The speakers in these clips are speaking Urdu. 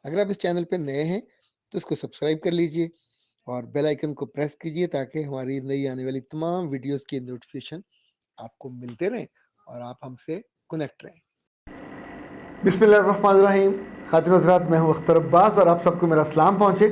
اگر آپ اس چینل پہ نئے ہیں تو اس کو سبسکرائب کر لیجئے اور بیل آئیکن کو پریس کیجئے تاکہ ہماری نئی آنے والی تمام ویڈیوز کی نوٹیفیکیشن آپ کو ملتے رہیں اور آپ ہم سے کنیکٹ رہیں۔ بسم اللہ الرحمن الرحیم۔ خاتون حضرات، میں ہوں اختر عباس اور آپ سب کو میرا سلام پہنچے۔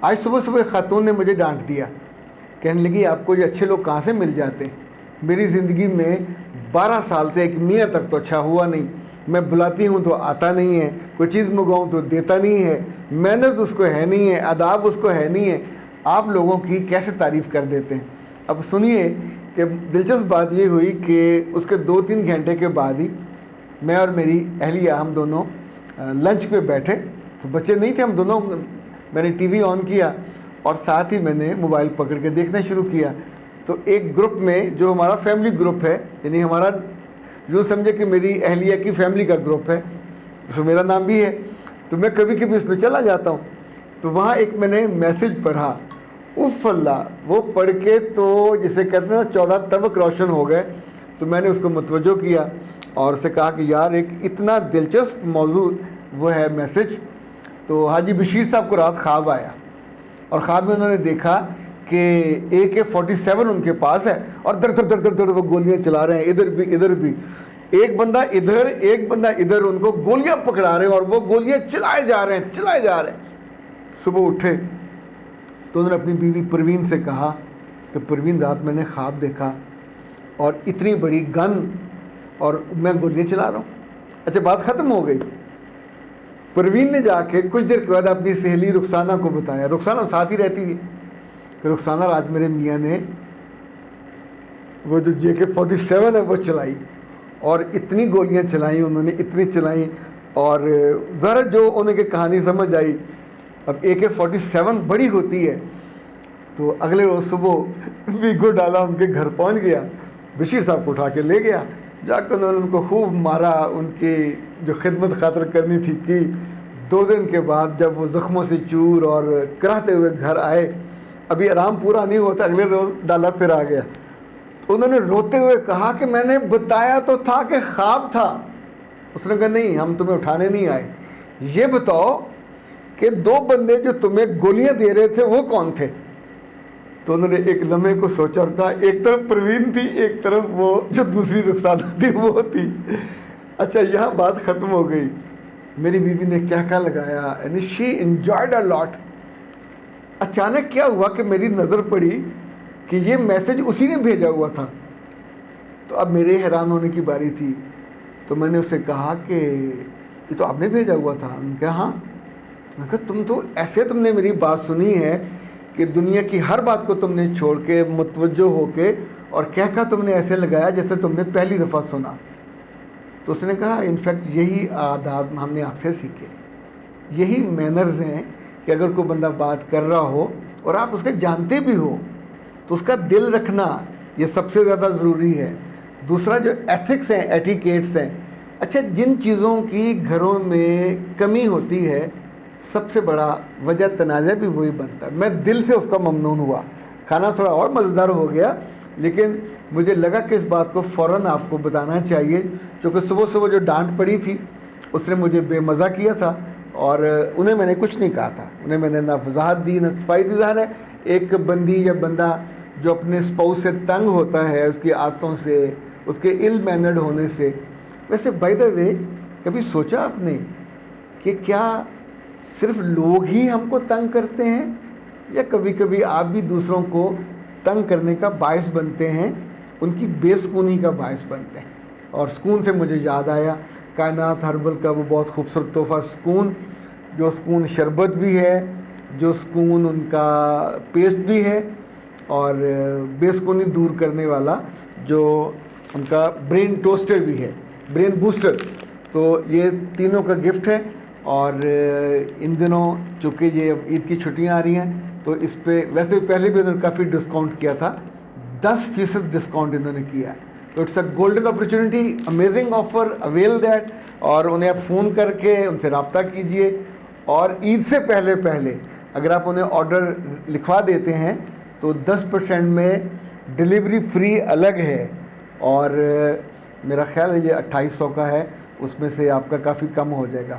آج صبح صبح ایک خاتون نے مجھے ڈانٹ دیا، کہنے لگی آپ کو یہ اچھے لوگ کہاں سے مل جاتے ہیں؟ میری زندگی میں 12 سال سے ایک میاں تک تو اچھا ہوا نہیں، میں بلاتی ہوں تو آتا نہیں ہے، کوئی چیز منگواؤں تو دیتا نہیں ہے، محنت اس کو ہے نہیں ہے، آداب اس کو ہے نہیں ہے، آپ لوگوں کی کیسے تعریف کر دیتے ہیں؟ اب سنیے کہ دلچسپ بات یہ ہوئی کہ اس کے 2-3 گھنٹے کے بعد ہی میں اور میری اہلیہ ہم دونوں لنچ پہ بیٹھے، تو بچے نہیں تھے، ہم دونوں، میں نے ٹی وی آن کیا اور ساتھ ہی میں نے موبائل پکڑ کے دیکھنا شروع کیا۔ تو ایک گروپ میں جو ہمارا فیملی گروپ ہے، یعنی ہمارا یوں سمجھے کہ میری اہلیہ کی فیملی کا گروپ ہے، اس میں میرا نام بھی ہے، تو میں کبھی کبھی اس میں چلا جاتا ہوں۔ تو وہاں ایک میں نے میسج پڑھا، اف اللہ، وہ پڑھ کے تو جسے کہتے ہیں نا 14 طبق روشن ہو گئے۔ تو میں نے اس کو متوجہ کیا اور اسے کہا کہ یار ایک اتنا دلچسپ موضوع وہ ہے میسج۔ تو حاجی بشیر صاحب کو رات خواب آیا اور خواب میں انہوں نے دیکھا کہ AK-47 ان کے پاس ہے اور در در در در در وہ گولیاں چلا رہے ہیں، ادھر بھی ادھر بھی، ایک بندہ ادھر ایک بندہ ادھر، ان کو گولیاں پکڑا رہے ہیں اور وہ گولیاں چلائے جا رہے ہیں چلائے جا رہے ہیں۔ صبح اٹھے تو انہوں نے اپنی بیوی پروین سے کہا کہ پروین رات میں نے خواب دیکھا اور اتنی بڑی گن اور میں گولیاں چلا رہا ہوں۔ اچھا، بات ختم ہو گئی۔ پروین نے جا کے کچھ دیر کے بعد اپنی سہیلی رخسانہ کو بتایا، رخسانہ ساتھ ہی رہتی تھی، کہ رخسانہ آج میرے میاں نے وہ جو JK-47 ہے وہ چلائی اور اتنی گولیاں چلائیں انہوں نے، اتنی چلائیں، اور ذرا جو انہیں کہ کہانی سمجھ آئی۔ اب AK-47 بڑی ہوتی ہے، تو اگلے روز صبح ویگو ڈالا، ان کے گھر پہنچ گیا، بشیر صاحب کو اٹھا کے لے گیا، جا کے انہوں نے ان کو خوب مارا، ان کی جو خدمت خاطر کرنی تھی کی۔ 2 دن کے بعد جب وہ زخموں سے چور اور کراہتے ہوئے گھر آئے، ابھی آرام پورا نہیں ہوتا، اگلے روز ڈالا پھر آ گیا، تو انہوں نے روتے ہوئے کہا کہ میں نے بتایا تو تھا کہ خواب تھا۔ اس نے کہا نہیں، ہم تمہیں اٹھانے نہیں آئے، یہ بتاؤ کہ 2 بندے جو تمہیں گولیاں دے رہے تھے وہ کون تھے؟ تو انہوں نے ایک لمحے کو سوچا اور کہا ایک طرف پروین تھی، ایک طرف وہ جو دوسری رخسانہ تھی وہ تھی۔ اچھا، یہاں بات ختم ہو گئی۔ میری بیوی نے کیا لگایا، یعنی شی انجوائڈ اے لاٹ۔ اچانک کیا ہوا کہ میری نظر پڑی کہ یہ میسج اسی نے بھیجا ہوا تھا، تو اب میرے حیران ہونے کی باری تھی۔ تو میں نے اسے کہا کہ یہ تو آپ نے بھیجا ہوا تھا۔ انہوں نے کہا ہاں۔ میں کہا تم تو ایسے، تم نے میری بات سنی ہے کہ دنیا کی ہر بات کو تم نے چھوڑ کے متوجہ ہو کے اور کہا تم نے ایسے لگایا جیسے تم نے پہلی دفعہ سنا۔ تو اس نے کہا انفیکٹ یہی آداب ہم نے آپ سے سیکھے، یہی مینرز ہیں کہ اگر کوئی بندہ بات کر رہا ہو اور آپ اس کے جانتے بھی ہو تو اس کا دل رکھنا یہ سب سے زیادہ ضروری ہے۔ دوسرا جو ایتھکس ہیں، ایٹیکیٹس ہیں، اچھا جن چیزوں کی گھروں میں کمی ہوتی ہے، سب سے بڑا وجہ تنازع بھی وہی بنتا ہے۔ میں دل سے اس کا ممنون ہوا، کھانا تھوڑا اور مزیدار ہو گیا، لیکن مجھے لگا کہ اس بات کو فوراً آپ کو بتانا چاہیے، چونکہ صبح صبح جو ڈانٹ پڑی تھی اس نے مجھے بے مزہ کیا تھا اور انہیں میں نے کچھ نہیں کہا تھا، انہیں میں نے نہ وضاحت دی نہ صفائی دی۔ ظاہر ہے ایک بندی یا بندہ جو اپنے اسپاؤس سے تنگ ہوتا ہے، اس کی عادتوں سے، اس کے ill mannered ہونے سے۔ ویسے بائی دا وے، کبھی سوچا آپ نے کہ کیا صرف لوگ ہی ہم کو تنگ کرتے ہیں یا کبھی کبھی آپ بھی دوسروں کو تنگ کرنے کا باعث بنتے ہیں، ان کی بے سکونی کا باعث بنتے ہیں؟ اور سکون سے مجھے یاد آیا کائنات ہربل کا وہ بہت خوبصورت تحفہ سکون، جو سکون شربت بھی ہے، جو سکون ان کا پیسٹ بھی ہے، اور بے سکونی دور کرنے والا جو ان کا برین ٹوسٹر بھی ہے، برین بوسٹر۔ تو یہ تینوں کا گفٹ ہے، اور ان دنوں چونکہ یہ اب عید کی چھٹیاں آ رہی ہیں تو اس پہ ویسے پہلے بھی انہوں نے کافی ڈسکاؤنٹ کیا تھا، 10% ڈسکاؤنٹ انہوں نے کیا ہے، تو it's a golden opportunity, amazing offer, avail that. اور انہیں آپ فون کر کے ان سے رابطہ کیجئے، اور عید سے پہلے اگر آپ انہیں آرڈر لکھوا دیتے ہیں تو 10% میں ڈلیوری فری الگ ہے، اور میرا خیال ہے یہ 2800 کا ہے، اس میں سے آپ کا کافی کم ہو جائے گا۔